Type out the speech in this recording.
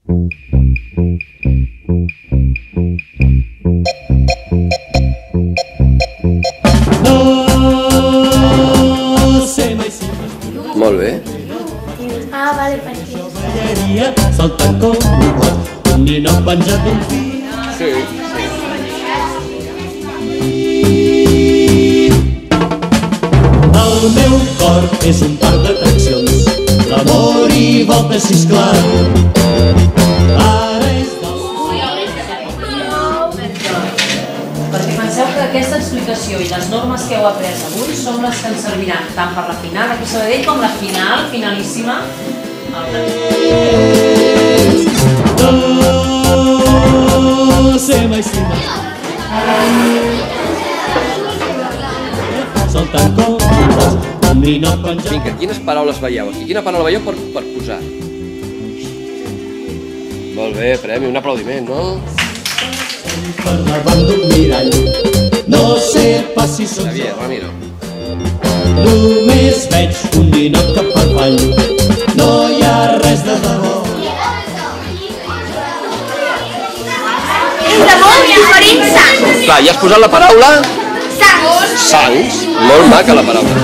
Molt bé. Ah, vale, per aquí. Saltant com un pot, un ninot penjat d'un fil. Sí. El meu cor és un parc d'atraccions, l'amor hi volta si esclar. Ara és Perquè penseu que aquesta explicació i les normes que heu après avui són les que ens serviran tant per la final d'aquí Sabadell com la final, finalíssima, al No sé mai si saltant com un ninot penjat. Vinga, quines paraules veieu aquí? Quina paraula veieu per posar? Molt bé, premi, un aplaudiment, no? Per davant d'un mirall, no sé pas si sóc Xavier, jo. Ramiro. Només veig un ninot cap avall, no hi ha res de debò. És de molt diferent sang. Clar, ja has posat la paraula? Sangs. Sangs. Molt maca la paraula.